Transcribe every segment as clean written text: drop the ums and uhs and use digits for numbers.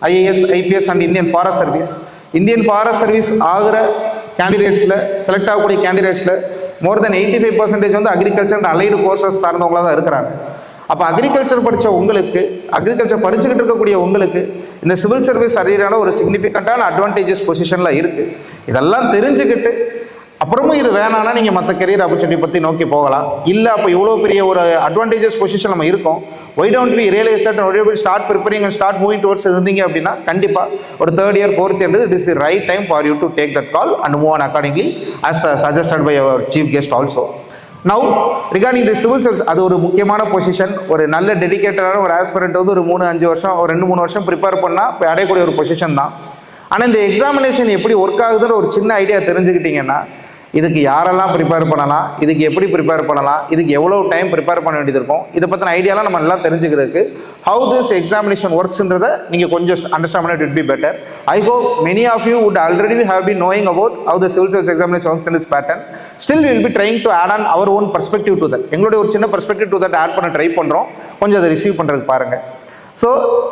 IAS, IPS and Indian Forest Service. Indian Forest Service ஆகிற கேண்டிடேட்ஸில் select ஆகக்கூடிய கேண்டிடேட்ஸில் மோர் தென் 85% வந்து agriculture and allied courses சார்ந்தவங்களாக தான் இருக்கிறாங்க. அப்போ அக்ரிகல்ச்சர் படித்த உங்களுக்கு, அக்ரிகல்ச்சர் படிச்சுக்கிட்டு இருக்கக்கூடிய உங்களுக்கு இந்த சிவில் சர்வீஸ் அரியரான ஒரு சிக்னிஃபிகண்ட்டான அட்வான்டேஜஸ் பொசிஷனில் இருக்குது. இதெல்லாம் தெரிஞ்சுக்கிட்டு அப்புறமும் இது வேணான்னா நீங்கள் மற்ற கெரியர் ஆப்பர்ச்சுனிட்டி பற்றி நோக்கி போகலாம். இல்லை அப்போ இவ்வளோ பெரிய ஒரு அட்வான்டேஜஸ் பொசிஷன் நம்ம இருக்கோம், why don't we realize that why we start preparing and start moving towards இருந்தீங்க அப்படின்னா கண்டிப்பாக ஒரு 3rd year 4th year it is the right time for you to take that call and move on accordingly as suggested by our chief guest also. Now regarding the civil service, அது ஒரு முக்கியமான position. ஒரு நல்ல டெடிகேட்டடான ஒரு aspirant வந்து ஒரு 3-5 வருஷம், ஒரு 2-3 வருஷம் ப்ரிப்பேர் பண்ணால் இப்போ அடையக்கூடிய ஒரு பொசிஷன் தான். ஆனால் இந்த எக்ஸாமினேஷன் எப்படி ஒர்க் ஆகுதுன்னு ஒரு சின்ன ஐடியா தெரிஞ்சுக்கிட்டிங்கன்னா இதுக்கு யாரெல்லாம் ப்ரிப்பேர் பண்ணலாம், இதுக்கு எப்படி ப்ரிப்பேர் பண்ணலாம், இதுக்கு எவ்வளோ டைம் ப்ரிப்பேர் பண்ண வேண்டியது இருக்கும், இதை பற்றின ஐடியாலாம் நம்ம எல்லாம் தெரிஞ்சுக்கிறதுக்கு ஹவு திஸ் எக்ஸாமினேஷன் ஒர்க்ஸ்ன்றதை நீங்கள் கொஞ்சம் அண்டர்ஸ்டாண்ட் பண்ணி it be better. I hope many of you would already have been knowing about how the civil service examination works in this pattern. Still will be trying to add on our own perspective to that. எங்களுடைய ஒரு சின்ன perspective to that add பண்ண try பண்ணுறோம். கொஞ்சம் அதை receive பண்ணுறதுக்கு பாருங்கள். So,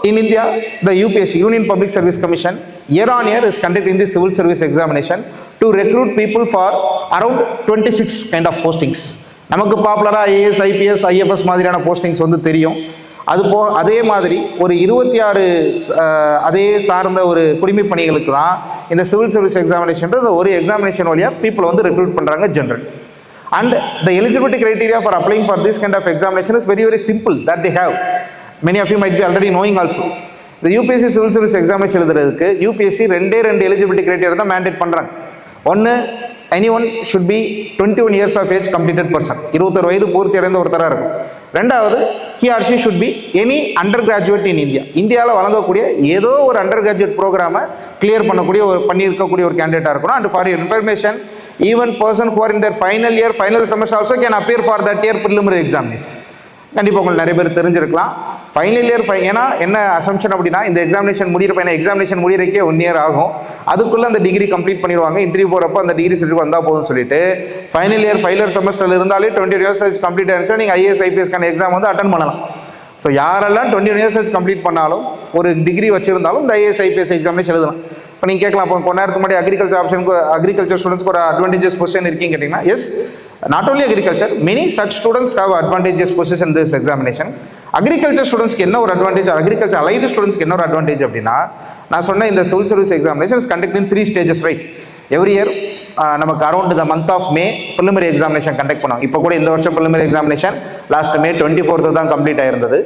in India, the UPSC, Union Public Service Commission, year on year is conducting the civil service examination to recruit people for around 26 kind of postings. நமக்கு பாப்புலராக IAS, IPS, IFS மாதிரியான postings வந்து தெரியும். அதே மாதிரி ஒரு 26 அதே சார்ந்த ஒரு குடிமைப் பணிகளுக்கு தான் இந்த சிவில் சர்வீஸ் எக்ஸாமினேஷன் ஒரு எக்ஸாமினேஷன் வழியாக பீப்புள் வந்து ரெக்ரூட் பண்ணுறாங்க general. And the eligibility criteria for applying for this kind of examination is very, very simple that they have. Many of you might be already knowing also. The UPSC civil service examination எழுதுறதுக்கு UPSC ரெண்டு eligibility criteria தான் mandate பண்ணுறாங்க. ஒன்று, anyone should be 21 years of age completed person, 21 வயது பூர்த்தி அடைந்த ஒருத்தராக இருக்கும். ரெண்டாவது, he or she should be any undergraduate in India. இந்தியாவில் வழங்கக்கூடிய ஏதோ ஒரு அண்டர் கிராஜுவேட் ப்ரோக்ராமை கிளியர் பண்ணியிருக்கக்கூடிய ஒரு கேண்டிடேட்டாக இருக்கணும். And for information, even person who are in their final year, final semester also can appear for that year preliminary examination. கண்டிப்பாக உங்களுக்கு நிறைய பேர் தெரிஞ்சிருக்கலாம். ஃபைனல் இயர் ஏன்னா என்ன அசம்ஷன் அப்படின்னா, இந்த எக்ஸாமினேஷன் முடிகிறப்ப, ஏன்னா எக்ஸாமினேஷன் முடிகிறக்கே 1 year ஆகும், அதுக்குள்ளே அந்த டிகிரி கம்ப்ளீட் பண்ணிடுவாங்க. இன்டர்வியூ போகிறப்போ அந்த டிகிரி சர்டிஃபிகேட் வந்தால் போதும்னு சொல்லிட்டு ஃபைனல் இயர் செமஸ்டரில் இருந்தாலே 20 years கம்ப்ளீட் ஆயிருந்துச்சா நீங்கள் IAS, IPSக்கான எக்ஸாம் வந்து அட்டன் பண்ணலாம். ஸோ யாரெல்லாம் 21 years கம்ப்ளீட் பண்ணாலும் ஒரு டிகிரி வச்சிருந்தாலும் இந்த IAS, IPS எக்ஸாமினேஷன் எழுதலாம். இப்போ நீங்கள் கேட்கலாம், இப்போ கொஞ்ச நேரத்துக்கு முன்னாடி அக்ரிகல்ச்சர் ஸ்டூடெண்ட்ஸ்க்கு ஒரு அட்வான்டேஜஸ் பொசிஷன் இருக்கீங்க கேட்டிங்கன்னா, yes, not only agriculture, many such students have advantages position this examination. Agriculture ஸ்டூடெண்ட்ஸ்க்கு என்ன ஒரு அட்வான்டேஜ், அக்ரிகல்ச்சர் அலைடு ஸ்டூடெண்ட்ஸ்க்கு என்ன ஒரு அட்வான்டேஜ் அப்படின்னா, நான் சொன்ன இந்த civil service examination is conduct in 3 stages, right? Every year நமக்கு around the month of May preliminary examination conduct பண்ணுவாங்க. இப்போ கூட இந்த வருஷம் preliminary examination last May 24th தான் கம்ப்ளீட் ஆயிருந்தது.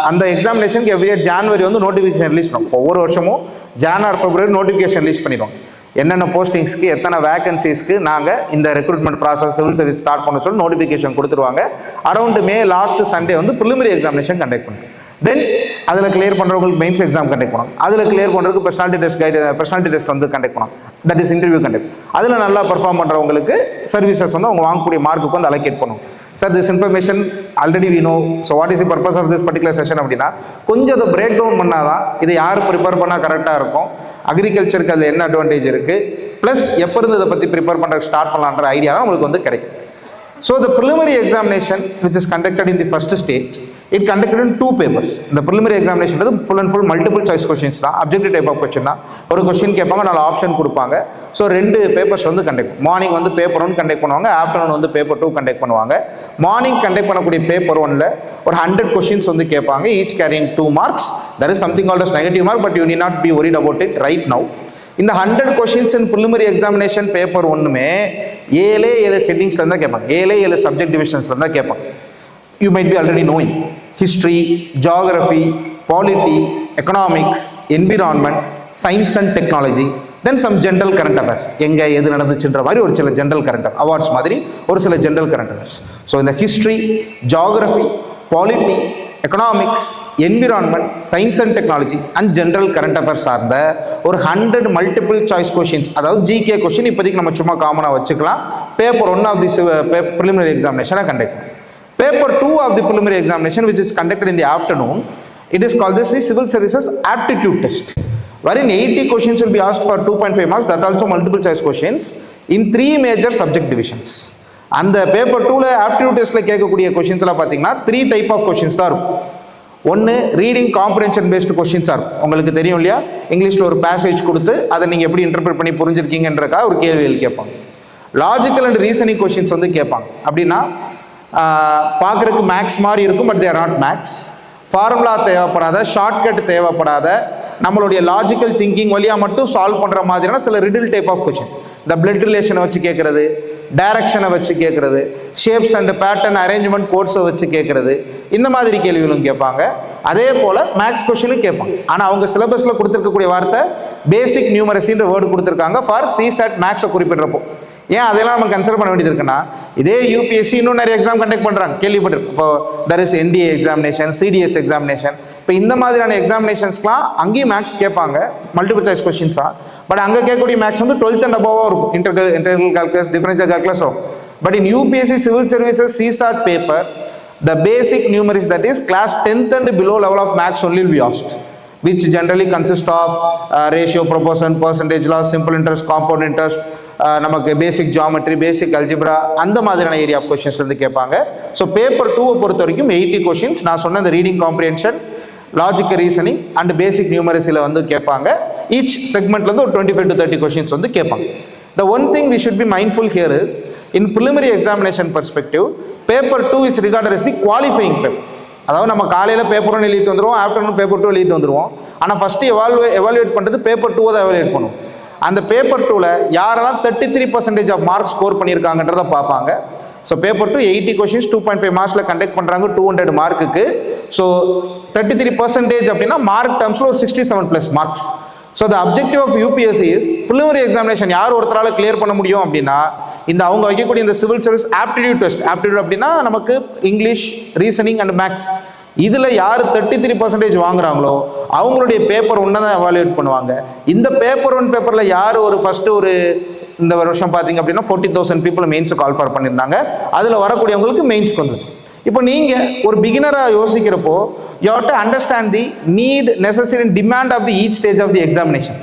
அந்த எக்ஸாமினேஷனுக்கு எவ்ரி இயர் ஜான்வரி வந்து நோட்டிஃபிகேஷன் ரிலீஸ் பண்ணுவோம். ஒவ்வொரு வருஷமும் Jan or February notification release பண்ணிடுவோம். என்னென்ன போஸ்டிங்ஸ்க்கு எத்தனை வேகன்சிஸ்க்கு நாங்கள் இந்த recruitment process civil service start பண்ண சொல்லி நோட்டிஃபிகேஷன் கொடுத்துருவாங்க. அரௌண்ட் மே லாஸ்ட் சண்டே வந்து ப்ரிலிமினரி எக்ஸாமினேஷன் கண்டக்ட் பண்ணுவோம். தென் அதில் கிளியர் பண்ணுறவங்களுக்கு மெயின்ஸ் எக்ஸாம் கண்டக்ட் பண்ணுவாங்க. அதில் கிளியர் பண்ணுறதுக்கு பர்சனாலிட்டி டெஸ்ட் வந்து கண்டக்ட் பண்ணுவாங்க. That is interview conduct. அதில் நல்லா பர்ஃபார்ம் பண்ணுறவங்களுக்கு சர்வீசஸ் வந்து அவங்க வாங்கக்கூடிய மார்க்குக்கு வந்து அலோகேட் பண்ணுவோம். Sir, this information already we know. So what is the purpose of this particular session அப்படின்னா, கொஞ்சம் அதை பிரேக் டவுன் பண்ணால் தான் இது யார் ப்ரிப்பேர் பண்ணால் கரெக்டாக இருக்கும், அக்ரிகல்ச்சருக்கு அது என்ன அட்வான்டேஜ் இருக்குது, ப்ளஸ் எப்போ இருந்து இதை பற்றி ப்ரிப்பேர் பண்ணுறதுக்கு ஸ்டார்ட் பண்ணலான்ற ஐடியா உங்களுக்கு வந்து கிடைக்கும். So the preliminary examination which is conducted in the first stage, it conducted in 2 papers. இந்த preliminary examination வந்து full and full multiple choice questions தான், objective type of question தான். ஒரு கொஸ்டின் கேட்பாங்க, 4 ஆப்ஷன் கொடுப்பாங்க. ஸோ 2 பேப்பர்ஸ் வந்து conduct, morning வந்து paper 1 conduct பண்ணுவாங்க, ஆஃப்டர்நூன் வந்து பேப்பர் 2 கண்டக்ட் பண்ணுவாங்க. மார்னிங் கண்டக்ட் பண்ணக்கூடிய பேப்பர் 1ல ஒரு 100 கொஸ்டின்ஸ் வந்து கேட்பாங்க, each carrying 2 marks. There is something called as negative mark, but you need not be worried about it right now. இந்த 100 questions in preliminary examination paper 1மே 7 ஹெட்டிங்ஸ்ல இருந்தால் கேட்பாங்க, 7 சப்ஜெக்ட் டிவிஷன்ஸ்ல இருந்தால் கேட்பாங்க. You might be already knowing history, geography, polity, economics, environment, science and technology, then some general current affairs, எங்கே எது நடந்துச்சுன்ற மாதிரி ஒரு சில ஜென்ரல் கரண்ட் அவார்ட்ஸ் மாதிரி ஒரு சில ஜென்ரல் கரண்ட் அஃபேர்ஸ். ஸோ இந்த history, geography, polity, economics, environment, science and technology and general current affairs சார்ந்த ஒரு 100 மல்டிபிள் சாய்ஸ் கொஸ்டின்ஸ், அதாவது ஜிகே கொஸ்டின் இப்போதைக்கு நம்ம சும்மா காமனாக வச்சுக்கலாம். பேப்பர் 1 ஆஃப் தி ப்ரிலிமினரி எக்ஸாமினேஷனை கண்டக்ட் பண்ணும். Paper 2 of the preliminary examination which is conducted in the afternoon, it is called this the civil services aptitude test, wherein 80 questions will be asked for 2.5 marks, that also multiple choice questions in 3 major subject divisions. அந்த paper 2ல aptitude டெஸ்ட்ல கேட்கக்கூடிய கொஸ்டின்ஸ்லாம் பார்த்தீங்கன்னா 3 type of questions தான் இருக்கும். ஒன்று reading comprehension based கொஸ்டின்ஸாக இருக்கும். உங்களுக்கு தெரியும் இல்லையா, இங்கிலீஷில் ஒரு பேசேஜ் கொடுத்து அதை நீங்கள் எப்படி இன்டர்பிரட் பண்ணி புரிஞ்சிருக்கீங்கன்றக்காக ஒரு கேள்விகள் கேட்பாங்க. லாஜிக்கல் அண்ட் ரீசனிங் கொஸ்டின்ஸ் வந்து கேட்பாங்க. அப்படின்னா பார்க்குறதுக்கு மேக்ஸ் மாதிரி இருக்கும், but they're not maths. Formula தேவைப்படாத, ஷார்ட்கட் தேவைப்படாத, நம்மளுடைய லாஜிக்கல் திங்கிங் வழியாக மட்டும் சால்வ் பண்ணுற மாதிரியான சில ரிடில் டைப் ஆஃப் கொஸ்டின். இந்த பிளட் ரிலேஷனை வச்சு கேட்குறது, டைரக்ஷனை வச்சு கேட்குறது, ஷேப்ஸ் அண்ட் பேட்டர்ன் அரேஞ்ச்மெண்ட் கோட்ஸை வச்சு கேட்குறது, இந்த மாதிரி கேள்விகளும் கேட்பாங்க. அதே போல் மேக்ஸ் கொஸ்டினும் கேட்பாங்க. ஆனால் அவங்க சிலபஸில் கொடுத்துருக்கக்கூடிய வார்த்தை பேசிக் நியூமரசின்ற வேர்டு கொடுத்துருக்காங்க ஃபார் சிசாட் மேக்ஸை குறிப்பிட்றப்போ. ஏன் அதெல்லாம் நம்ம கன்சிடர் பண்ண வேண்டியது இருக்குன்னா, இதே யூபிஎஸ்சி இன்னும் நிறைய எக்ஸாம் கண்டக்ட் பண்ணுறாங்க, கேள்விப்பட்டிருக்கோம். இப்போ there is NDA examination, CTS examination. இப்போ இந்த மாதிரியான எக்ஸாமினேஷன்ஸ்லாம் அங்கேயும் மேக்ஸ் கேட்பாங்க, மல்டிபிள் சாய்ஸ் கொஸ்டின்ஸாக. பட் அங்கே கேட்கக்கூடிய மேக்ஸ் வந்து 12th and above இருக்கும், இன்டெகிரல் கால்குலஸ், டிஃபரன்ஷியல் கால்குலஸ் வரும். But in UPSC civil services CSAT paper, the basic numeracy, that is class 10th and below level of maths only will be asked, which generally consist of ratio, proportion, percentage law, simple interest, compound interest, நமக்கு பேசிக் geometry, பேசிக் algebra, அந்த மாதிரியான area of கொஸ்டின்ஸ்லேருந்து கேட்பாங்க. So paper 2 பொறுத்த வரைக்கும் 80 questions. நான் சொன்ன இந்த reading comprehension, logical reasoning and basic நியூமரசியில் வந்து கேட்பாங்க. ஈச் செக்மெண்ட்லேருந்து ஒரு 25 to 30 கொஸ்டின்ஸ் வந்து கேட்பாங்க. The one thing we should be mindful here is, in preliminary examination perspective, paper 2 is regarded as the qualifying paper. அதாவது நம்ம காலையில் பேப்பர் 1 எழுதிட்டு வந்துடுவோம், ஆஃப்டர்நூன் பேப்பர் 2 எழுதிட்டு வந்துடுவோம். ஆனால் ஃபஸ்ட்டு எவாலுவேட் பண்ணுறது பேப்பர் 2 தான் எவாலுவேட் பண்ணுவோம். அந்த பேப்பர் 2ல் யாரெல்லாம் 33% ஆஃப் மார்க்ஸ் ஸ்கோர் பண்ணியிருக்காங்கன்றதை பார்ப்பாங்க. ஸோ பேப்பர் 2 80 கொஸ்டின்ஸ் 2.5 மார்க்ஸில் கண்டக்ட் பண்ணுறாங்க 200 மார்க்குக்கு. ஸோ 33% அப்படின்னா மார்க் டேர்ம்ஸில் ஒரு 67+ marks. So the objective of UPSC is, preliminary examination யார் ஒருத்தரால் கிளியர் பண்ண முடியும் அப்படின்னா, இந்த அவங்க வைக்கக்கூடிய இந்த civil service aptitude test. Aptitude அப்படின்னா நமக்கு இங்கிலீஷ், ரீசனிங் அண்ட் மேக்ஸ், இதில் யார் 33% வாங்குறாங்களோ அவங்களுடைய பேப்பர் 1 தான் எவாலுவேட் பண்ணுவாங்க. இந்த பேப்பர் 1 பேப்பரில் யார் ஒரு ஃபஸ்ட்டு ஒரு இந்த வருஷம் பார்த்தீங்க அப்படின்னா 40,000 பீப்புள் மெயின்ஸுக்கு கால் ஃபார் பண்ணியிருந்தாங்க. அதில் வரக்கூடியவங்களுக்கு மெயின்ஸ்க்கு வந்து. இப்போ நீங்கள் ஒரு பிகினராக யோசிக்கிறப்போ, you have to understand the need, necessary, demand of the each stage of the examination.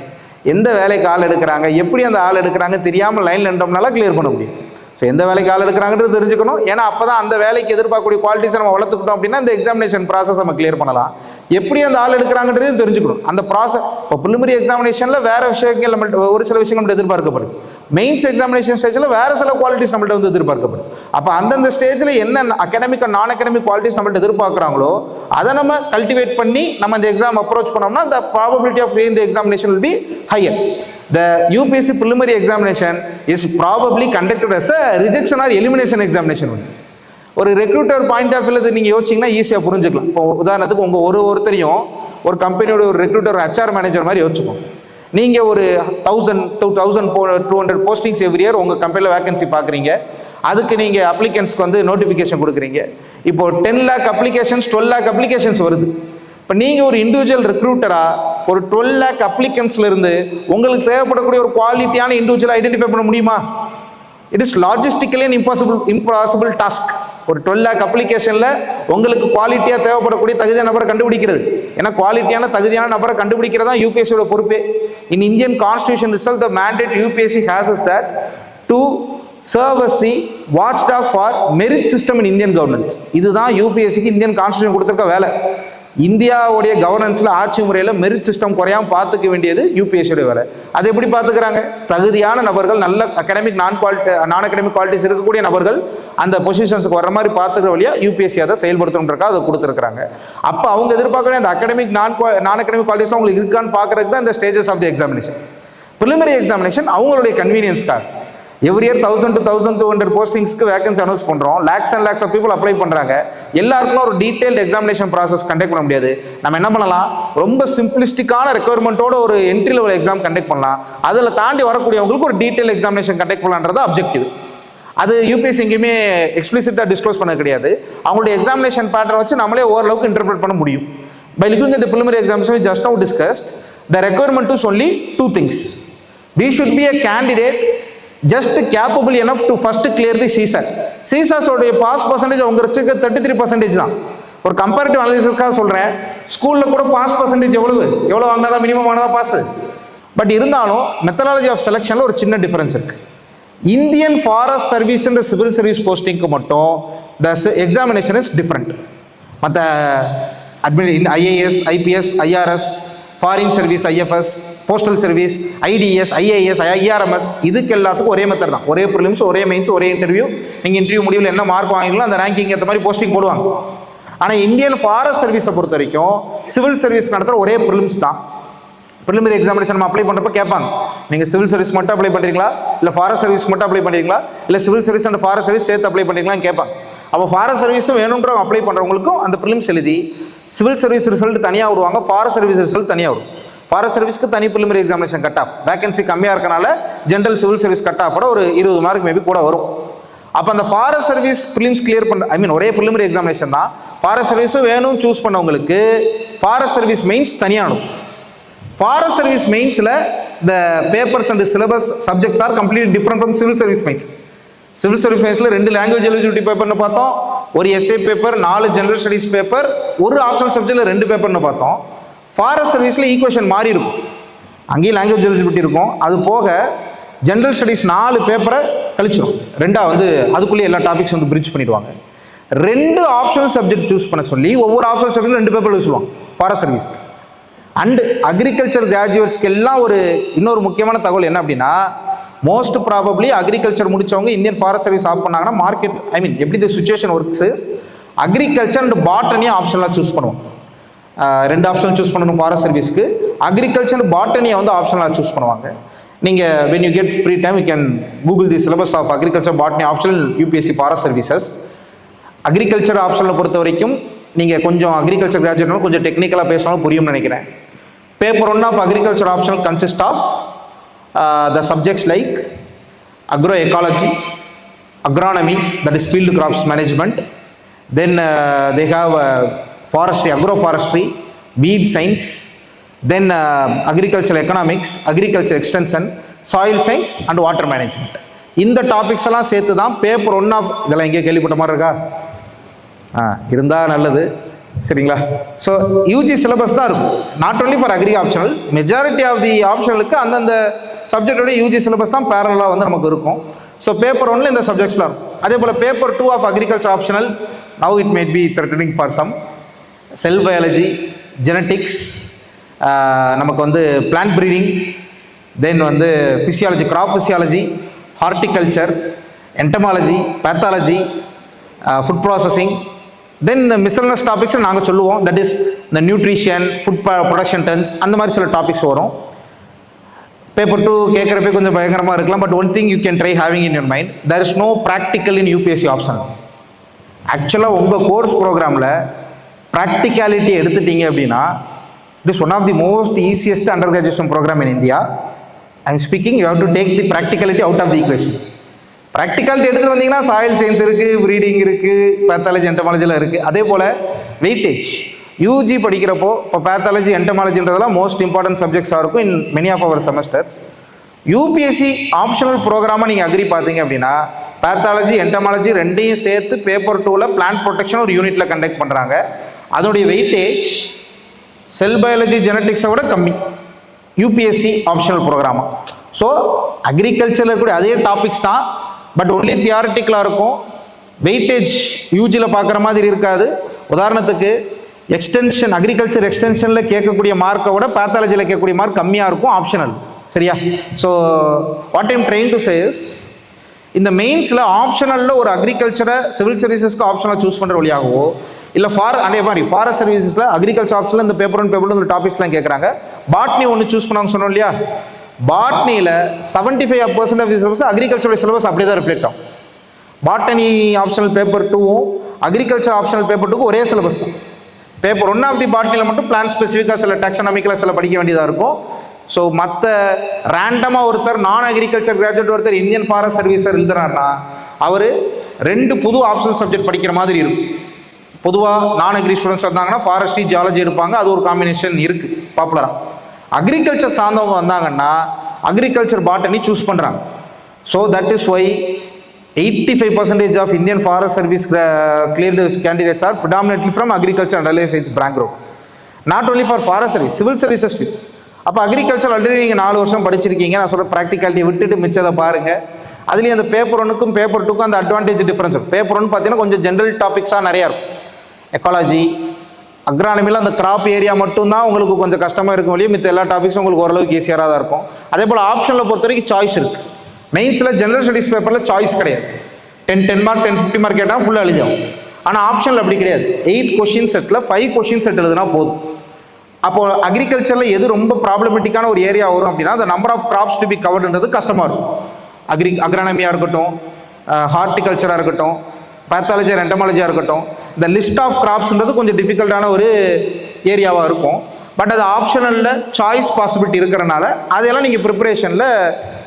எந்த வேலைக்கு ஆள் எடுக்கிறாங்க, எப்படி அந்த ஆள் எடுக்கிறாங்க தெரியாமல் லைனில் நின்றோம்னால கிளியர் பண்ண முடியும். ஸோ எந்த வேலைக்கு ஆள் எடுக்கிறாங்கன்றது தெரிஞ்சுக்கணும். ஏன்னா அப்போ தான் அந்த வேலைக்கு எதிர்பார்க்கக்கூடிய குவாலிட்டிஸை நம்ம வளர்த்துக்கிட்டோம் அப்படின்னா இந்த எக்ஸாமினேஷன் ப்ராசஸ் நம்ம கிளியர் பண்ணலாம். எப்படி அந்த ஆள் எடுக்கிறாங்கன்றதையும் தெரிஞ்சுக்கணும். அந்த ப்ராசஸ் இப்போ ப்ரிலிமினரி எக்ஸாமினேஷனில் வேறு விஷயங்கள் நம்மள்ட்ட ஒரு சில விஷயங்கள் நம்மள்ட்ட எதிர்பார்க்கப்படுது. மெயின்ஸ் எக்ஸாமினேஷன் ஸ்டேஜில் வேறு சில குவாலிட்டிஸ் நம்மள்ட்ட வந்து எதிர்பார்க்கப்படும். அப்போ அந்தந்த ஸ்டேஜில் என்ன academic and non academic qualities நம்மள்ட்ட எதிர்பார்க்குறாங்களோ அதை நம்ம கல்டிவேட் பண்ணி நம்ம இந்த எக்ஸாம் அப்ரோச் பண்ணோம்னா the probability of clearing the examination will be higher. The UPSC preliminary examination is probably conducted as a rejection or elimination examination only. ஒரு recruiter point of வியூவில் நீங்கள் யோசிச்சிங்கன்னா ஈஸியாக புரிஞ்சுக்கலாம். இப்போ உதாரணத்துக்கு உங்கள் ஒருத்தரையும் ஒரு கம்பெனியோட ஒரு ரெக்ரூட்டர் HR மேனேஜர் மாதிரி யோசிச்சுக்கோங்க. நீங்கள் ஒரு 1000 to 1200 போஸ்டிங்ஸ் எவ்ரி இயர் உங்கள் கம்பெனியில் வேகன்சி பார்க்குறீங்க. அதுக்கு நீங்கள் அப்ளிகன்ஸ்க்கு வந்து நோட்டிஃபிகேஷன் கொடுக்குறீங்க. இப்போ 10 lakh அப்ளிகேஷன்ஸ், 12 lakh அப்ளிகேஷன்ஸ் வருது. இப்போ நீங்கள் ஒரு இண்டிவிஜுவல் ரெக்ரூட்டராக ஒரு 12 lakh அப்ளிகன்ஸ்லேருந்து உங்களுக்கு தேவைப்படக்கூடிய ஒரு குவாலிட்டியான இண்டிவிஜுவல் ஐடென்டிஃபை பண்ண முடியுமா? It is logistically impossible task. ஒரு 12 lakh அப்ளிகேஷனில் உங்களுக்கு குவாலிட்டியாக தேவைப்படக்கூடிய தகுதியான நபரை கண்டுபிடிக்கிறது. ஏன்னா குவாலிட்டியான தகுதியான நபரை கண்டுபிடிக்கிறது தான் யூபிஎஸ்சியோட பொறுப்பே. In Indian constitution itself the mandate UPSC has is that to serve as the watchdog for merit system in Indian governance. இதுதான் யூபிஎஸ்சிக்கு இந்தியன் கான்ஸ்டியூஷன் கொடுத்துருக்க வேலை. இந்தியாவுடைய கவர்னன்ஸில், ஆட்சி முறையில் மெரிட் சிஸ்டம் குறையாமல் பார்த்துக்க வேண்டியது யூபிஎஸ்சியோட வேலை. அதை எப்படி பார்த்துக்கிறாங்க? தகுதியான நபர்கள், நல்ல அகாடமிக் நான் அகாடமிக் குவாலிட்டிஸ் இருக்கக்கூடிய நபர்கள் அந்த பொசிஷன்ஸுக்கு வர மாதிரி பார்த்துக்கிற வழியாக யூபிஎஸ்சி அதை செயல்படுத்தணுன்றக்கா அதை கொடுத்துருக்காங்க. அப்போ அவங்க எதிர்பார்க்கக்கூடிய அந்த அகாடமிக் நான் அகாடமிக் குவாலிட்டிஸ்லாம் உங்களுக்கு இருக்கான்னு பார்க்குறதுக்கு தான் இந்த stages of the examination. Preliminary examination அவங்களுடைய கன்வீனியன்ஸ்க்காக எவ்ரி இயர் 1000 to 1200 போஸ்டிங்ஸ்க்கு வேகன்சி அனௌன்ஸ் பண்ணுறோம். Lakhs and lakhs of people apply பண்ணுறாங்க. எல்லாருக்கும் ஒரு டீடைல்டு எக்ஸாமினேஷன் ப்ராசஸ் கண்டக்ட் பண்ண முடியாது. நம்ம என்ன பண்ணலாம்? ரொம்ப சிம்பிளிஸ்டிக்கான ரெக்குயர்மெண்ட்டோட ஒரு என்ட்ரி லெவல் எக்ஸாம் கண்டக்ட் பண்ணலாம். அதில் தாண்டி வரக்கூடியவங்களுக்கு ஒரு டீடைல் எக்ஸாமினேஷன் கண்டக்ட் பண்ணலான்றது அப்ஜெக்டிவ். அது யூபிஎஸ்சி எங்கேயுமே எக்ஸ்பிளிசிட்டாக டிஸ்க்ளோஸ் பண்ண கிடையாது. அவங்களுடைய எக்ஸாமினேஷன் பேட்டர்ன் வச்சு நம்மளே ஓரளவுக்கு இன்டர்பிரட் பண்ண முடியும். By looking at the preliminary examination we just now discussed, the requirement is only 2 things. We should be a candidate just capable enough to first clear the CSAT. CSAT உடைய pass percentage அவங்க வச்சுக்க 33% தான். ஒரு comparative அனாலிசிஸ்க்காக சொல்கிறேன். ஸ்கூலில் கூட pass percentage எவ்வளோ வாங்கினா தான் மினிமம் ஆனதா பாஸ். பட் இருந்தாலும் மெத்தடாலஜி ஆஃப் செலெக்ஷனில் ஒரு சின்ன டிஃபரன்ஸ் இருக்குது. இந்தியன் ஃபாரஸ்ட் சர்வீஸ்ன்ற சிவில் சர்வீஸ் போஸ்டிங்க்கு மட்டும் த எக்ஸாமினேஷன் இஸ் டிஃப்ரெண்ட். மற்ற இந்த IAS, IPS, IRS, foreign service IFS, postal service, IDS, IAS, IRMS, இதுக்கு எல்லாத்துக்கும் ஒரே மெத்தட் தான். ஒரே ப்ரிலிம்ஸ், ஒரே மெயின்ஸ், ஒரே இன்டர்வியூ. நீங்கள் இன்டர்வியூ முடிவில் என்ன மார்க் வாங்கிக்கலாம் அந்த ரேங்கிங் ஏற்ற மாதிரி போஸ்டிங் போடுவாங்க. ஆனால் இந்தியன் ஃபாரஸ்ட் சர்வீஸை பொறுத்த வரைக்கும் சிவில் சர்வீஸ் நடத்துகிற ஒரே ப்ரிலிம்ஸ் தான். ப்ரிலிமினரி எக்ஸாமினேஷன் நம்ம அப்ளை பண்ணுறப்ப கேட்பாங்க, நீங்கள் சிவில் சர்வீஸ் மட்டும் அப்ளை பண்ணுறீங்களா, இல்லை ஃபாரஸ்ட் சர்வீஸ் மட்டும் அப்ளை பண்ணுறீங்களா, இல்லை civil service and forest service சேர்த்து அப்ளை பண்ணுறீங்களான்னு கேட்பாங்க. அப்போ ஃபாரஸ்ட் சர்வீஸும் வேணுன்றவங்க அப்ளை பண்ணுறவங்களுக்கும் அந்த ப்ரிலிம்ஸ் எழுதி சிவில் சர்வீஸ் ரிசல்ட் தனியாக விடுவாங்க, ஃபாரஸ்ட் சர்வீஸ் ரிசல்ட் தனியாக வரும். ஃபாரஸ்ட் சர்வீஸ்க்கு தனி preliminary examination cut off, vacancy கம்மியாக இருக்கனால ஜென்ரல் சிவில் சர்வீஸ் கட் ஆஃபோட ஒரு 20 மார்க் மேபி கூட வரும். அப்போ அந்த ஃபாரஸ்ட் சர்வீஸ் ப்ரிலிம்ஸ் கிளியர் பண்ண ஒரே ப்ரிலிமினரி எக்ஸாமினேஷன் தான். ஃபாரஸ்ட் சர்வீஸும் வேணும் சூஸ் பண்ணவங்களுக்கு ஃபாரஸ்ட் சர்வீஸ் மெயின்ஸ் தனியானும். ஃபாரஸ்ட் சர்வீஸ் மெயின்ஸில் the papers and syllabus subjects are complete different from civil service mains. Civil service மெயின்ஸில் 2 லாங்குவேஜ் எலிஜிபிலிட்டி பேப்பர்னு பார்த்தோம், ஒரு SA paper, 4 general studies paper, ஒரு ஆப்ஷனல் சப்ஜெக்டில் 2 பேப்பர்னு பார்த்தோம். ஃபாரஸ்ட் சர்வீஸில் ஈக்குவேஷன் மாறி இருக்கும், அங்கேயும் லாங்குவேஜ் எலிஜிபிலிட்டி இருக்கும். அது போக ஜென்ரல் ஸ்டடீஸ் 4 பேப்பரை கழிச்சிடும், 2 அதுக்குள்ளேயே எல்லா டாபிக்ஸ் பிரிட்ஜ் பண்ணிடுவாங்க. 2 ஆப்ஷனல் சப்ஜெக்ட் சூஸ் பண்ண சொல்லி ஒவ்வொரு ஆப்ஷனல் சப்ஜெக்டும் 2 பேப்பர் சொல்லுவாங்க ஃபாரஸ்ட் சர்வீஸ்க்கு. அண்ட் அக்ரிகல்ச்சர் கிராஜுவேட்ஸ்க்கு எல்லாம் இன்னொரு முக்கியமான தகவல் என்ன அப்படின்னா, மோஸ்ட் ப்ராபப்ளி அக்ரிகல்ச்சர் முடிச்சவங்க இந்தியன் ஃபாரஸ்ட் சர்வீஸ் ஆஃப் பண்ணாங்கன்னா மார்க்கெட் எப்படி the situation works, agriculture and பாட்டனியை ஆப்ஷனலாக சூஸ் பண்ணுவோம். 2 ஆப்ஷன் சூஸ் பண்ணணும் ஃபாரஸ்ட் சர்வீஸ்க்கு. அக்ரிகல்ச்சர் அண்ட் பாட்டனியை ஆப்ஷனலாக சூஸ் பண்ணுவாங்க. நீங்கள் when you get free time you can google the syllabus of agriculture botany optional UPSC forest services. Agriculture ஆப்ஷனில் பொறுத்த வரைக்கும் நீங்கள் கொஞ்சம் அக்ரிகல்ச்சர் கிராஜுவேட்னாலும் கொஞ்சம் டெக்னிக்கலாக பேசினாலும் புரியும்னு நினைக்கிறேன். Paper 1 of agriculture optional consist of the subjects like agroecology, agronomy, that is field crops management, then they have forestry, agroforestry, weed science, then agricultural economics, agriculture extension, soil science and water management. இந்த topics எல்லாம் சேர்த்து தான் paper 1 of, இதெல்லாம் எங்கேயே கேள்விப்பட்ட மாதிரி இருக்கா? இருந்தால் நல்லது, சரிங்களா? ஸோ யூஜி சிலபஸ் தான் இருக்கும், not only for agri optional. Majority of the ஆப்ஷனலுக்கு அந்தந்த சப்ஜெக்டோட யூஜி சிலபஸ் தான் பேரலாக நமக்கு இருக்கும். ஸோ பேப்பர் 1ல இந்த சப்ஜெக்ட்ஸ்லாம் இருக்கும். அதே போல் paper 2 of agriculture optional, now it might be threatening for some, cell biology, genetics, நமக்கு plant breeding, then physiology, crop physiology, horticulture, entomology, pathology, food processing, then miscellaneous topics நாங்கள் சொல்லுவோம், தட் இஸ் இந்த nutrition, food production trends, அந்த மாதிரி சில topics வரும். Paper 2 கேட்குறப்ப கொஞ்சம் பயங்கரமாக இருக்கலாம், but one thing you can try having in your mind, there is no practical in UPSC option. ஆக்சுவலாக உங்கள் கோர்ஸ் ப்ரோக்ராமில் ப்ராக்டிகாலிட்டி எடுத்துட்டீங்க அப்படின்னா, it is one of the most easiest under graduation program in India. I am speaking, you have to take the practicality out of the equation. Practicality எடுத்துகிட்டு வந்தீங்கன்னா soil science இருக்குது, breeding இருக்குது, pathology, என்டமாலஜிலாம் இருக்குது. அதே போல் வெயிட்டேஜ் யூஜி படிக்கிறப்போ இப்போ பேத்தாலஜி, என்டமாலஜின்றதெல்லாம் மோஸ்ட் இம்பார்ட்டன்ட் சப்ஜெக்ட்ஸாக இருக்கும் in many of our semesters. UPSC optional ப்ரோக்ராமாக நீங்கள் அக்ரி பார்த்தீங்க அப்படின்னா, பேத்தாலஜி, என்டமாலஜி ரெண்டையும் சேர்த்து பேப்பர் 2ல் பிளான்ட் ப்ரொடெக்ஷன் ஒரு யூனிட்டில் கண்டக்ட் பண்ணுறாங்க. அதனுடைய வெயிட்டேஜ் செல் பயாலஜி, ஜெனட்டிக்ஸை விட கம்மி யூபிஎஸ்சி ஆப்ஷனல் ப்ரோக்ராமாக. ஸோ அக்ரிகல்ச்சரில் இருக்கக்கூடிய அதே டாபிக்ஸ் தான், பட் ஒன்லி தியாரிட்டிக்கலாக இருக்கும். வெயிட்டேஜ் யூஜியில் பார்க்குற மாதிரி இருக்காது. உதாரணத்துக்கு எக்ஸ்டென்ஷன், அக்ரிகல்ச்சர் எக்ஸ்டென்ஷனில் கேட்கக்கூடிய மார்க்கை விட பேத்தாலஜியில் கேட்கக்கூடிய மார்க் கம்மியாக இருக்கும் ஆப்ஷனல், சரியா? So what I'm trying to say is, இந்த மெயின்ஸில் ஆப்ஷனலில் ஒரு அக்ரிகல்ச்சரை சிவில் சர்வீசஸ்க்கு ஆப்ஷனாக சூஸ் பண்ணுற வழியாகவோ, இல்லை அதே மாதிரி ஃபாரஸ்ட் சர்வீசஸில் அக்ரிகல்ச்சர் ஆப்ஷனில் இந்த பேப்பர் 1 பேப்பர் 2 இந்த டாபிக்ஸ்லாம் கேட்குறாங்க. பாட்னி ஒன்று சூஸ் பண்ணாங்க சொன்னோம் இல்லையா? பாட்னியில் 75% ஆஃப் தி சிலபஸ் அக்ரிகல்ச்சரோட சிலபஸ் அப்படியே தான் ரிஃப்ளெக்ட் ஆகும். பாட்டனி ஆப்ஷனல் பேப்பர் 2வும் அக்ரிகல்ச்சர் ஆப்ஷனல் பேப்பர் 2க்கும் ஒரே சிலபஸ் தான். பேப்பர் 1 ஆஃப் தி பாட்னியில் மட்டும் பிளான் ஸ்பெசிஃபிக்காக சில டாக்ஸானமிக்கில் சில படிக்க வேண்டியதாக இருக்கும். ஸோ மற்ற ரேண்டமாக ஒருத்தர் நான் அக்ரிகல்ச்சர் கிராஜுவேட் ஒருத்தர் இந்தியன் ஃபாரஸ்ட் சர்வீஸர் எழுதுறாருன்னா அவர் 2 புது ஆப்ஷனல் சப்ஜெக்ட் படிக்கிற மாதிரி இருக்கும். பொதுவாக நான் அக்ரி ஸ்டூடெண்ட்ஸ் வந்தாங்கன்னா ஃபாரஸ்ட்ரி, ஜியாலஜி எடுப்பாங்க, அது ஒரு காம்பினேஷன் இருக்குது பாப்புலராக. அக்ரிகல்ச்சர் சார்ந்தவங்க வந்தாங்கன்னா அக்ரிகல்ச்சர் பாட்டனி சூஸ் பண்ணுறாங்க. So that is why 85% of Indian forest service cleared candidates are predominantly from agriculture and allied science background. Not only for forest service, civil services too. அப்போ agriculture already நீங்கள் 4 வருஷம் படிச்சிருக்கீங்க. நான் சொல்கிற practicality விட்டுட்டு மிச்சதை பாருங்கள். அதுலேயும் அந்த பேப்பர் 1க்கும் பேப்பர் 2க்கும் அந்த அட்வான்டேஜ் டிஃப்ரென்ஸ் இருக்கும். பேப்பர் 1 பார்த்தீங்கன்னா கொஞ்சம் ஜென்ரல் டாபிக்ஸாக நிறையா இருக்கும். எக்காலஜி, அக்ரானமியில் அந்த கிராப் ஏரியா மட்டும்தான் உங்களுக்கு கொஞ்சம் கஷ்டமாக இருக்கும் வழியே மித்த எல்லா டாபிக்ஸும் உங்களுக்கு ஓரளவுக்கு ஈஸியாக தான் இருக்கும். அதே போல் ஆப்ஷனில் பொறுத்த வரைக்கும் சாய்ஸ் இருக்குது. மெயின்ஸில் ஜெனரல் ஸ்டடீஸ் பேப்பரில் சாய்ஸ் கிடையாது. 10 மார்க் 50 மார்க் கேட்டால் ஃபுல்லாக எழுதியாகும். ஆனால் ஆப்ஷனில் அப்படி கிடையாது. 8 கொஷின் செட்டில் 5 கொஷின் செட் எழுதுனா போதும். அப்போது அக்ரிகல்ச்சரில் எது ரொம்ப ப்ராப்ளமெட்டிக்கான ஒரு ஏரியா வரும் அப்படின்னா அந்த number of crops to be கவர்டுன்றது கஷ்டமாக இருக்கும். அக்ரானமியாக இருக்கட்டும், ஹார்டிகல்ச்சராக இருக்கட்டும், பேத்தாலஜி என்டமாலஜியாக இருக்கட்டும், இந்த லிஸ்ட் ஆஃப் கிராப்ஸ்ன்றது கொஞ்சம் டிஃபிகல்ட்டான ஒரு ஏரியாவாக இருக்கும். பட் அது ஆப்ஷனலில் சாய்ஸ் பாசிபிலிட்டி இருக்கிறனால அதெல்லாம் நீங்கள் ப்ரிப்பரேஷனில்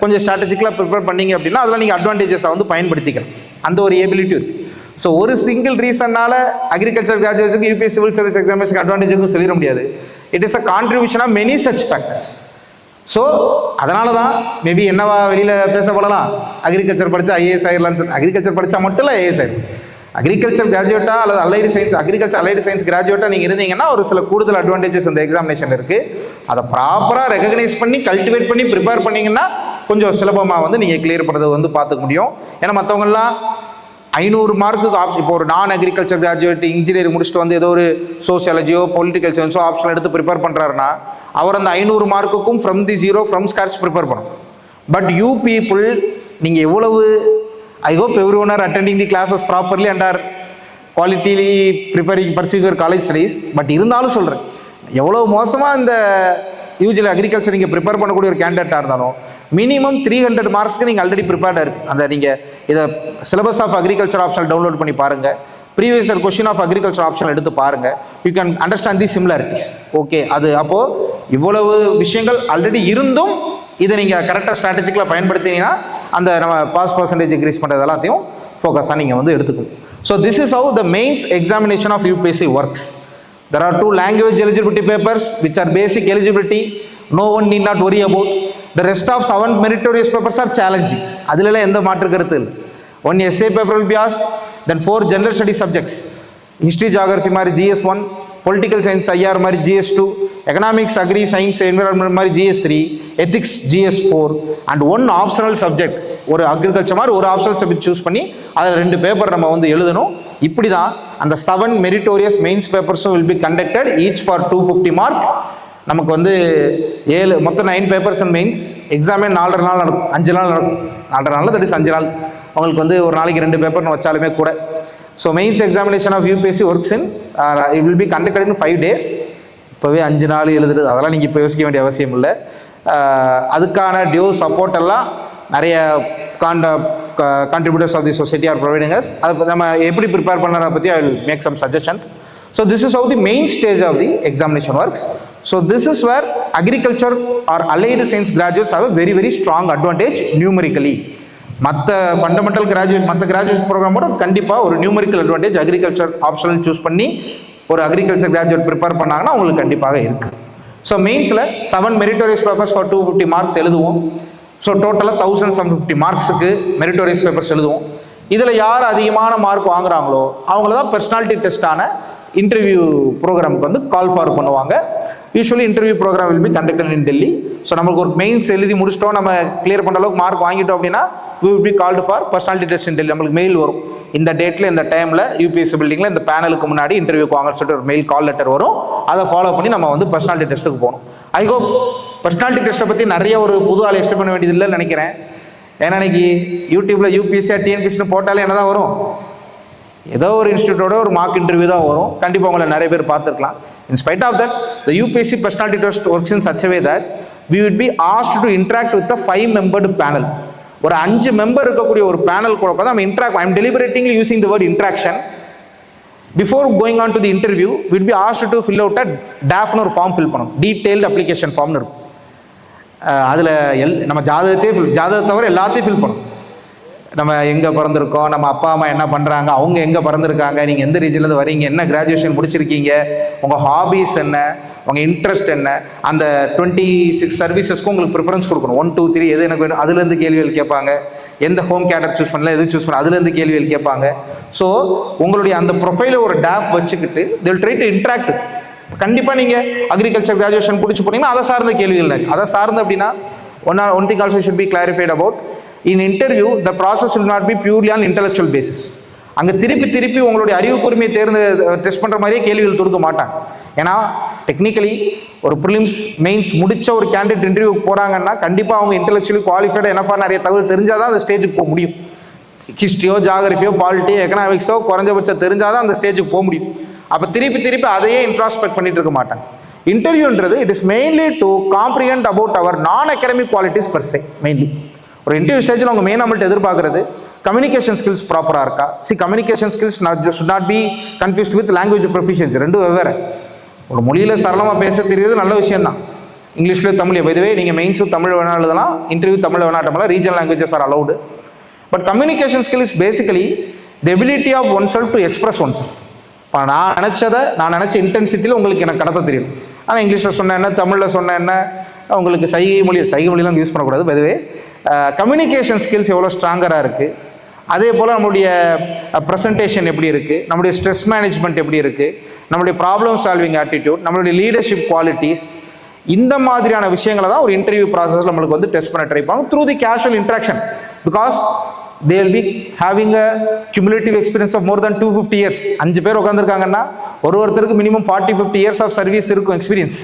கொஞ்சம் ஸ்ட்ராட்டஜிக்கலாக ப்ரிப்பேர் பண்ணிங்க அப்படின்னா அதெல்லாம் நீங்கள் அட்வான்டேஜஸை வந்து பயன்படுத்திக்கலாம். அந்த ஒரு எபிலிட்டி இருக்குது. ஸோ ஒரு சிங்கிள் ரீசன்னால் அக்ரிகல்ச்சர் கிராஜுவேட்ஸுக்கு யூபிஎஸ் சிவில் சர்வீஸ் எக்ஸாமினேஷன் அட்வான்டேஜுக்கும் சொல்லிட முடியாது. It is a contribution of many such factors. So அதனால தான் மேபி என்னவா வெளியில் பேச போகலாம், அக்ரிகல்ச்சர் படித்தா ஐஏஎஸ் ஆகிடலான்னு சொல்லி. அக்ரிகல்ச்சர் படித்தா மட்டும் இல்லை ஐஏஎஸ் ஆகிடும். அக்ரிகல்ச்சர் கிராஜுவேட்டாக அல்லது allied science agriculture allied science கிராஜுவேட்டாக நீங்கள் இருந்தீங்கன்னா ஒரு சில கூடுதல் அட்வான்டேஜஸ் இந்த எக்ஸாமினேஷன் இருக்குது. அதை ப்ராப்பராக ரெகக்னைஸ் பண்ணி கல்டிவேட் பண்ணி ப்ரிப்பேர் பண்ணிங்கன்னா கொஞ்சம் சுலபமாக வந்து நீங்கள் கிளியர் பண்ணுறது வந்து பார்த்துக்க முடியும். ஏன்னா மற்றவங்கலாம் 500 மார்க்குக்கு ஆப்ஷன், இப்போ ஒரு நான் அக்ரிகல்ச்சர் கிராஜுவேட் இன்ஜினியரிங் முடிச்சுட்டு வந்து ஏதோ ஒரு சோசியாலஜியோ பொலிட்டிக்கல் சயின்ஸோ ஆப்ஷன் எடுத்து ப்ரிப்பேர் பண்ணுறாருன்னா அவர் அந்த 500 மார்க்குக்கும் from the zero from scratch prepare பண்ணணும். பட் யூ பீப்புள், நீங்கள் எவ்வளவு, I hope everyone are attending the classes properly and are qualitatively preparing pursuing your college studies. But இருந்தாலும் சொல்கிறேன், எவ்வளோ மோசமாக இந்த யூஜியில் அக்ரிகல்ச்சர் நீங்கள் ப்ரிப்பேர் பண்ணக்கூடிய ஒரு கேண்டிடேட்டாக இருந்தாலும் மினிமம் 300 மார்க்ஸ்க்கு நீங்கள் ஆல்ரெடி ப்ரிப்பேர்டாக இருக்குது. அந்த நீங்கள் இதை syllabus of agriculture option download பண்ணி பாருங்கள், previous year question of agriculture option எடுத்து பாருங்கள். You can understand the similarities. Okay, அது அப்போது இவ்வளவு விஷயங்கள் ஆல்ரெடி இருந்தும் இதை நீங்கள் கரெக்டாக ஸ்ட்ராட்டஜிக்கலாக பயன்படுத்தினீங்கன்னா அந்த நம்ம பாஸ் பர்சன்டேஜ் இன்க்ரீஸ் பண்ணுறது எல்லாத்தையும் ஃபோக்கஸாக நீங்கள் வந்து எடுத்துக்கணும். So this is how the mains examination of UPSC works. There are 2 language eligibility papers which are basic eligibility. No one need not worry about. The rest of 7 meritorious papers are challenging. அதிலெல்லாம் எந்த மாற்று கருத்து இல்லை. 1 essay paper will be asked, then 4 general study subjects. History, geography மாதிரி GS1, political science IR மாதிரி GS2, economics, agri, science, environment மாதிரி GS3, ethics GS4 and 1 optional subject. ஒரு agriculture மாதிரி ஒரு ஆப்ஷனல் சப்ஜெக்ட் சூஸ் பண்ணி அதில் 2 பேப்பர் நம்ம வந்து எழுதணும். இப்படி தான் அந்த 7 மெரிட்டோரியஸ் மெயின்ஸ் பேப்பர்ஸும் will be conducted, each for 250 mark. நமக்கு வந்து 7 மொத்தம் 9 பேப்பர்ஸ் அண்ட் மெயின்ஸ். எக்ஸாமே 4.5 நாள் நடக்கும், 5 நாள் நடக்கும். 4.5 நாள் தட் இஸ் 5 நாள். அவங்களுக்கு வந்து ஒரு நாளைக்கு 2 பேப்பர்னு வச்சாலுமே கூட. So mains examination of UPSC works in it will be conducted in 5 days. இப்போவே 5 நாள் எழுதுறது அதெல்லாம் நீங்கள் இப்போ யோசிக்க வேண்டிய அவசியம் இல்லை. அதுக்கான டியூ சப்போர்ட் எல்லாம் நிறைய contributors of the society are providing us. அது நம்ம எப்படி ப்ரிப்பேர் பண்ணுறத பற்றி I will make some suggestions. So this is how the main stage of the examination works. So this is where agriculture or allied science graduates have a very very strong advantage numerically. மற்ற fundamental மற்ற graduate ப்ரோக்ராமோட கண்டிப்பாக ஒரு numerical advantage agriculture optional choose பண்ணி ஒரு agriculture graduate prepare பண்ணாங்கன்னா அவங்களுக்கு கண்டிப்பாக இருக்குது. ஸோ மெயின்ஸில் 7 மெரிட்டோரியஸ் பேப்பர்ஸ் ஃபார் 250 மார்க்ஸ் எழுதுவோம். ஸோ டோட்டலாக 1750 மார்க்ஸுக்கு மெரிட்டோரியஸ் பேப்பர்ஸ் எழுதுவோம். இதில் யார் அதிகமான மார்க் வாங்குறாங்களோ அவங்கள தான் பர்சனாலிட்டி டெஸ்ட்டான இன்டர்வியூ ப்ரோக்ராமுக்கு வந்து கால் ஃபார் பண்ணுவாங்க. Usually interview program will be conducted in Delhi. So நம்மளுக்கு ஒரு மெயின்ஸ் எழுதி முடிச்சிட்டோம், நம்ம கிளியர் பண்ணுற அளவுக்கு மார்க் வாங்கிட்டோம் அப்படின்னா we will be called for personality test in Delhi. நம்மளுக்கு மெயில் வரும், இந்த டேட்டில் இந்த டைமில் யூபிஎஸ்சி பில்டிங்கில் இந்த பேனலுக்கு முன்னாடி இன்டர்வியூக்கு வாங்கன்னு சொல்லிட்டு ஒரு மெயில் கால் லெட்டர் வரும். அதை ஃபாலோ பண்ணி நம்ம வந்து பர்சனாலிட்டி டெஸ்ட்டுக்கு போகணும். ஐ ஹோப் பர்சனாலிட்டி டெஸ்ட்டை பற்றி நிறைய ஒரு புது ஆள் எக்ஸ்பிளைன் பண்ண வேண்டியது இல்லைன்னு நினைக்கிறேன். ஏன்னா இன்னைக்கு யூடியூப்பில் யூபிஎஸ்சியா டிஎன்பிஎஸ்சின்னு போட்டாலே என்ன தான் வரும், ஏதோ ஒரு இன்ஸ்டியூட்டோட ஒரு மார்க் இன்டர்வியூ தான் வரும். கண்டிப்பாக உங்களை நிறைய பேர் பார்த்துருக்கலாம். In spite of that, the UPSC personality test works in such a way that we would be asked to interact with the 5-membered panel. ஒரு 5 மெம்பர் இருக்கக்கூடிய ஒரு பேனல் கூட பார்த்தா நம்ம interact. I am deliberately using the word interaction. Before going on to the interview will be asked to fill out a டாஃப்னு ஒரு form ஃபில் பண்ணணும். டீட்டெயில்டு அப்ளிகேஷன் ஃபார்ம்னு இருக்கும். அதில் நம்ம ஜாதகத்தை தவிர எல்லாத்தையும் ஃபில் பண்ணணும். நம்ம எங்கே பிறந்திருக்கோம், நம்ம அப்பா அம்மா என்ன பண்ணுறாங்க, அவங்க எங்கே பிறந்திருக்காங்க, நீங்கள் எந்த ரீஜன்லேருந்து வரீங்க, என்ன கிராஜுவேஷன் முடிச்சிருக்கீங்க, உங்கள் ஹாபீஸ் என்ன, உங்கள் இன்ட்ரெஸ்ட் என்ன, அந்த 26 சர்வீசஸ்க்கும் உங்களுக்கு ப்ரிஃபரன்ஸ் கொடுக்கணும். 1 2 3 எது எனக்கு வேணும், அதுலேருந்து கேள்விகள் கேட்பாங்க. எந்த ஹோம் கேட்டர் சூஸ் பண்ணல, எது சூஸ் பண்ணல, அதுலேருந்து கேள்விகள் கேட்பாங்க. ஸோ உங்களுடைய அந்த ப்ரொஃபைலை ஒரு டாஃப் வச்சுக்கிட்டு they will try to interact. கண்டிப்பாக நீங்கள் அக்ரிகல்ச்சர் கிராஜுவேஷன் பிடிச்சி போனீங்கன்னா அதை சார்ந்த கேள்விகள் நிறைய. அதை சார்ந்து அப்படின்னா one thing also should be clarified about. In interview, the process will not be purely on intellectual basis. அங்கே திருப்பி உங்களுடைய அறிவு கூர்மையை டெஸ்ட் பண்ணுற மாதிரியே கேள்விகள் கொடுக்க மாட்டாங்க. ஏன்னா டெக்னிக்கலி ஒரு ப்ரிலிம்ஸ் மெயின்ஸ் முடிச்ச ஒரு கேண்டிடேட் இன்டர்வியூக்கு போகிறாங்கன்னா கண்டிப்பாக அவங்க இன்டெலெக்சுவலி குவாலிஃபைடு என்னப்பா நிறைய தகவல் தெரிஞ்சால் தான் அந்த ஸ்டேஜுக்கு போக முடியும். ஹிஸ்ட்ரியோ ஜாகிரஃபியோ பாலிட்டி எக்கனாமிக்ஸோ குறைஞ்சபட்சம் தெரிஞ்சால் தான் அந்த ஸ்டேஜுக்கு போக முடியும். அப்போ திருப்பி அதையே இன்ட்ராஸ்பெக்ட் பண்ணிட்டு இருக்க மாட்டாங்க. இன்டர்வியூன்றது it is mainly to comprehend about our non academic qualities per se. Mainly ஒரு இன்டர்வியூ ஸ்டேஜில் அவங்க மெயின் நம்மள்ட்ட எதிர்பார்க்குறது கம்யூனிகேஷன் ஸ்கில்ஸ் ப்ராப்பராக இருக்கா. Communication skills should not be confused with language proficiency. ரெண்டும் வெவ்வேறு. ஒரு மொழியில் சரளமாக பேச தெரியுது நல்ல விஷயம்தான். இங்கிலீஷ்லேயே தமிழ் எதுவே நீங்கள் மெயின்ஸும் தமிழ் வேணா எழுதலாம், இன்டர்வியூ தமிழ் வேணாட்டமெல்லாம் regional languages are allowed. But communication skill is basically the ability of oneself to express oneself. இப்போ நான் நினச்ச இன்டென்சிட்டியில் உங்களுக்கு எனக்கு கடத்த தெரியும். ஆனால் இங்கிலீஷில் சொன்ன என்ன, தமிழில் சொன்ன என்ன, உங்களுக்கு சைகை மொழிலாம் யூஸ் பண்ணக்கூடாது. பதுவே கம்யூனிகேஷன் ஸ்கில்ஸ் எவ்வளோ ஸ்ட்ராங்கராக இருக்குது, அதே போல் நம்மளுடைய ப்ரெசன்டேஷன் எப்படி இருக்குது, நம்மளுடைய ஸ்ட்ரெஸ் மேனேஜ்மெண்ட் எப்படி இருக்குது, நம்மளுடைய ப்ராப்ளம் சால்விங் ஆட்டிடியூட், நம்மளுடைய லீடர்ஷிப் குவாலிட்டிஸ், இந்த மாதிரியான விஷயங்களை தான் ஒரு இன்டர்வியூ ப்ராசஸில் நம்மளுக்கு வந்து டெஸ்ட் பண்ண ட்ரை பண்ணுவோம் through the casual interaction. Because they will be having a cumulative experience of more than 250 years. 5 பேர் உட்காந்துருக்காங்கன்னா ஒருத்தருக்கு மினிமம் 40-50 years ஆஃப் சர்வீஸ் இருக்கும் எக்ஸ்பீரியன்ஸ்.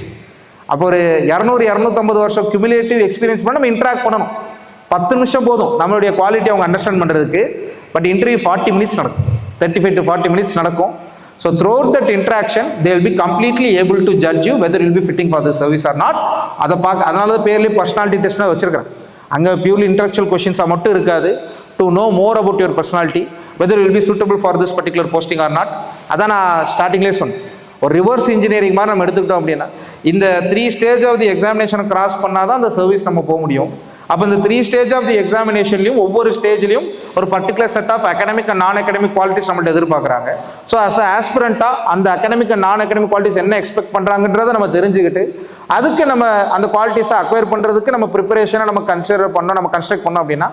அப்போ ஒரு 200-250 வருஷம் cumulative எக்ஸ்பீரியன்ஸ் பண்ண நம்ம இன்ட்ராக்ட் பண்ணணும். 10 நிமிஷம் போதும் நம்மளுடைய குவாலிட்டி அவங்க அண்டர்ஸ்டாண்ட் பண்ணுறதுக்கு. பட் இன்டர்வியூ 40 minutes நடக்கும், 35 to 40 minutes நடக்கும். So throughout that interaction they will be completely able to judge you whether you will be fitting for the service or not. அதனால தான் பேர்லேயே பர்சனாலிட்டி டெஸ்ட்னா வச்சிருக்கிறேன். அங்கே பியூர்லி இன்டெலெக்சுவல் கொஷின்ஸாக மட்டும் இருக்காது. To know more about your personality, whether you will be suitable for this particular posting or not. அதான் நான் ஸ்டார்டிங்லேயே சொன்னேன். ஒரு ரிவர்ஸ் இன்ஜினியரிங் மாதிரி நம்ம எடுத்துக்கிட்டோம் அப்படின்னா இந்த 3 ஸ்டேஜ் ஆஃப் தி எக்ஸாமினேஷனை கிராஸ் பண்ணால் தான் அந்த சர்வீஸ் நம்ம போக முடியும். அப்போ இந்த 3 ஸ்டேஜ் ஆஃப் தி எக்ஸாமினேஷன்லையும் ஒவ்வொரு ஸ்டேஜ்லையும் ஒரு particular set of academic and non academic qualities நம்மள்ட்ட எதிர்பார்க்குறாங்க. ஸோ அஸ் ஆஸ்பிரண்ட்டாக அந்த academic and non academic qualities என்ன எக்ஸ்பெக்ட் பண்ணுறாங்கன்றதை நம்ம தெரிஞ்சுக்கிட்டு அதுக்கு நம்ம அந்த குவாலிட்டிஸை அக்வயர் பண்ணுறதுக்கு நம்ம ப்ரிப்பரேஷனை நம்ம கன்ஸ்ட்ரக்ட் பண்ணோம் அப்படின்னா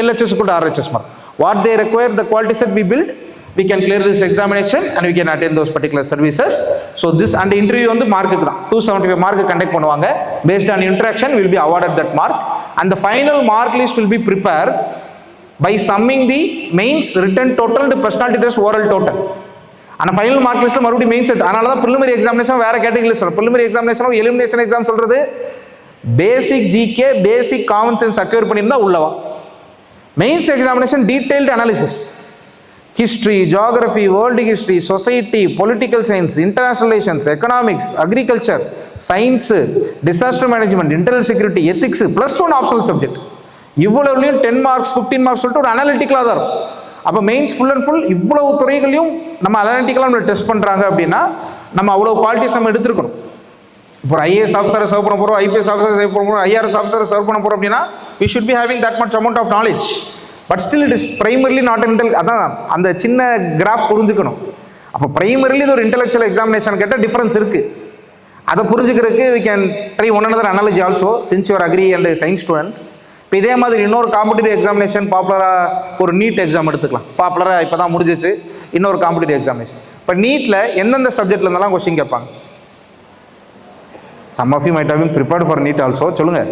LHS could RHS mark. What they require, the quality set we build, we can clear this examination and we can attend those particular services. So this and the interview on the mark 275 mark conduct பண்ணுவாங்க. Based on interaction we will be awarded that mark and the final mark list will be prepared by summing the mains written total and personality test oral total. அந்த final mark லிஸ்ட்ல மறுபடியும் main set. அதனால தான் preliminary examination வேற கேட்டகரியில் சொல்றோம். Preliminary examination elimination exam சொல்றது basic GK basic common sense acquire பண்ணியிருந்தா உள்ளவா. Mains examination detailed analysis, history, geography, world history, society, political science, international relations, economics, agriculture, science, disaster management, internal security, ethics +1 optional subject. இவ்வளவுலையும் 10 marks 15 marks சொல்லிட்டு ஒரு அனாலிட்டிக்கலாக தான் இருக்கும். அப்போ mains full and full இவ்வளவு துறைகளையும் நம்ம அனாலிட்டிக்கலாக நம்ம டெஸ்ட் பண்ணுறாங்க அப்படின்னா நம்ம அவ்வளோ குவாலிட்டிஸ் நம்ம எடுத்துருக்கணும். இப்போ ஒரு IAS ஆஃபீஸரை சர்வ் பண்ண போகிறோம், IPS ஆஃபீஸரை சர்வ் பண்ண போகிறோம், IRS ஆஃபீஸரை சர்வ் பண்ண போகிறோம் அப்படின்னா we should be having that much amount of knowledge. But still it is primarily not அதான் அந்த சின்ன கிராஃப் புரிஞ்சுக்கணும். அப்போ primarily இது ஒரு இன்டெலெக்சுவல் எக்ஸாமினேஷன் கேட்டால் டிஃபரன்ஸ் இருக்குது. அதை புரிஞ்சுக்கிறதுக்கு we can try one another analogy also since you are agree and science students. இப்போ இதே மாதிரி இன்னொரு காம்படிட்டிவ் எக்ஸாமினேஷன் பாப்புலராக ஒரு நீட் எக்ஸாம் எடுத்துக்கலாம். பாப்புலராக இப்போ தான் முடிஞ்சிச்சு இன்னொரு காம்படிட்டிவ் எக்ஸாமினேஷன். இப்போ நீட்டில் எந்தெந்த சப்ஜெக்ட்ல இருந்தெல்லாம் கொஸ்டின் கேட்பாங்க? Some of you might have been prepared for NEET also. சொல்லுங்கள்,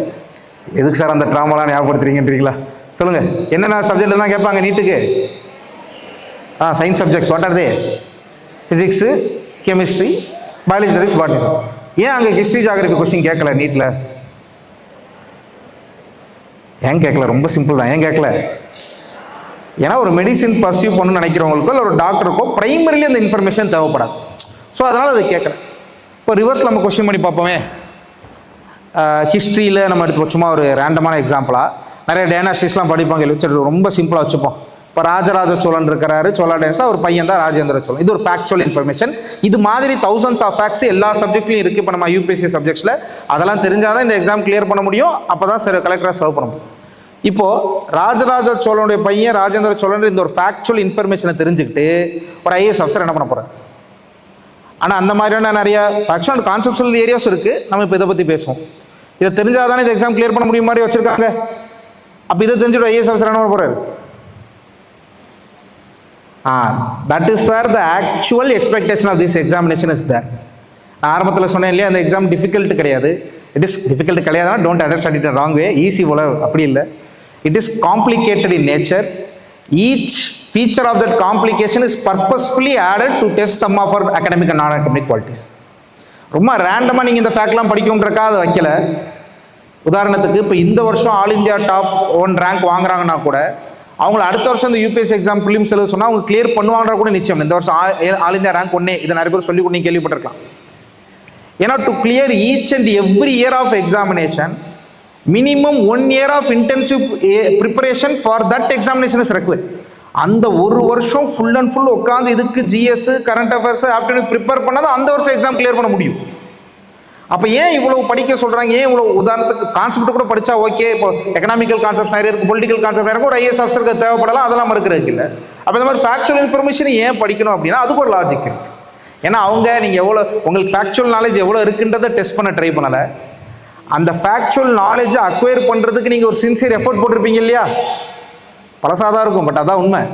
எதுக்கு சார் அந்த ட்ராமாலாம் ஞாபகப்படுத்துறீங்கன்றீங்களா? சொல்லுங்கள், என்னென்ன சப்ஜெக்டில் தான் கேட்பாங்க நீட்டுக்கு? Science subjects what are they? Physics, chemistry, biology, that is botany subject. ஏன் அங்கே ஹிஸ்ட்ரி ஜியோகிரஃபி கொஸ்டின் கேட்கல நீட்டில்? ஏன் கேட்கல? ரொம்ப சிம்பிள் தான். ஏன் கேட்கல? ஏன்னா ஒரு மெடிசின் பர்சியூ பண்ணணும்னு நினைக்கிறவங்களுக்கோ இல்லை ஒரு டாக்டருக்கோ ப்ரைமரிலி அந்த இன்ஃபர்மேஷன் தேவைப்படாது. ஸோ அதனால் அதை கேட்குறேன். இப்போ ரிவர்ஸ் நம்ம கொஸ்டின் பண்ணி பார்ப்போமே. ஹிஸ்ட்ரியில் நம்ம எடுத்து சும்மா ஒரு ரேண்டமான எக்ஸாம்பிளாக நிறைய டைனாஸ்டிஸ்லாம் படிப்பாங்க, வச்சுட்டு ரொம்ப சிம்பிளாக வச்சுப்போம். இப்போ ராஜராஜ சோழன் இருக்கிறாரு, சோழா டைனஸ்டியில் ஒரு பையன் தான் ராஜேந்திர சோழன். இது ஒரு ஃபேக்சுவல் இன்ஃபர்மேஷன். இது மாதிரி thousands ஆஃப் ஃபேக்ட்ஸ் எல்லா சப்ஜெக்ட்லையும் இருக்குது. இப்போ நம்ம UPSC சப்ஜெக்ட்ஸில் அதெல்லாம் தெரிஞ்சால் தான் இந்த எக்ஸாம் கிளியர் பண்ண முடியும். அப்போ தான் சரி கலெக்டராக சர்வ் பண்ண முடியும். இப்போது ராஜராஜ சோழனுடைய பையன் ராஜேந்திர சோழன் இந்த ஒரு ஃபேக்சுவல் இன்ஃபர்மேஷனை தெரிஞ்சுக்கிட்டு ஒரு IAS ஆஃபீஸர் என்ன பண்ண போகிறார்? ஆனால் அந்த மாதிரியான நிறைய ஃபேக்சுவல் அண்ட் கான்செப்சுவல் ஏரியாஸ் இருக்குது. நம்ம இப்போ இதை பற்றி பேசுவோம். இதை தெரிஞ்சால் தானே இந்த எக்ஸாம் கிளியர் பண்ண முடியும் மாதிரி வச்சுருக்காங்க. அப்போ இதை தெரிஞ்சுட்டு IAS ஆஃபீஸர் என்ன பண்ண போகிறாரு? That is where the actual expectation of this examination is there. நான் ஆரம்பத்தில் சொன்னேன் இல்லையா, அந்த எக்ஸாம் டிஃபிகல்ட் கிடையாது. இட் இஸ் டிஃபிகல்ட் கிடையாதுன்னா don't understand it wrong way. Easy போல அப்படி இல்லை. It is complicated in nature. each feature of that complication is purposefully added to test some of our academic and non-academic qualities. ரொம்ப ரேண்டமாக நீங்கள் இந்த ஃபேக்ட்லாம் படிக்கணுன்றக்கா அதை வைக்கல. உதாரணத்துக்கு இப்போ இந்த வருஷம் ஆல் இந்தியா டாப் 1 ரேங்க் வாங்குறாங்கன்னா கூட அவங்கள அடுத்த வருஷம் இந்த யூபிஎஸ்சி எக்ஸாம் ப்ரிலிம்ஸ் எழுத சொன்னால் அவங்க கிளியர் பண்ணுவாங்க கூட நிச்சயம். இந்த வருஷம் ஆல் இந்தியா ரேங்க் 1 இதை நிறைய பேர் சொல்லி கொடுத்து கேள்விப்பட்டிருக்கலாம். ஏன்னா to clear each and every year of examination minimum 1 year of intensive preparation for that examination is required. அந்த ஒரு வருஷம் ஃபுல் அண்ட் ஃபுல் உட்காந்து இதுக்கு GS current affairs aptitude prepare பண்ணால் அந்த வருஷம் எக்ஸாம் கிளியர் பண்ண முடியும். அப்போ ஏன் இவ்வளவு படிக்க சொல்கிறாங்க? ஏன் இவ்வளோ உதாரணத்துக்கு கான்செப்ட் கூட படித்தா ஓகே, இப்போ எக்கனாமிக்கல் கான்செப்ட் நிறைய இருக்குது, பொலிட்டிக்கல் கான்செப்ட் நிறைய இருக்கும், ஒரு ஐஏஎஸ் ஆஃபீஸருக்கு தேவைப்படலாம், அதெல்லாம் மறுக்கிறதுக்கு இல்லை. அப்போ இந்த மாதிரி ஃபேக்சுவல் இன்ஃபர்மேஷன் ஏன் படிக்கணும் அப்படின்னா அதுக்கு ஒரு லாஜிக் இருக்குது. ஏன்னா அவங்க நீங்கள் எவ்வளோ உங்களுக்கு ஃபேக்சுவல் நாலேஜ் எவ்வளோ இருக்குன்றதை டெஸ்ட் பண்ண ட்ரை பண்ணலை. அந்த ஃபேக்சுவல் நாலேஜை அக்வயர் பண்ணுறதுக்கு நீங்கள் ஒரு சின்சியர் எஃபர்ட் போட்டிருப்பீங்க இல்லையா? பழசாதான் இருக்கும், பட் அதான் உண்மை.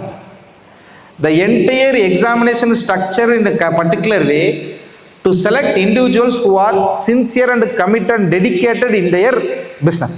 The entire examination structure in a particular way to select individuals who are sincere and committed and dedicated in their business.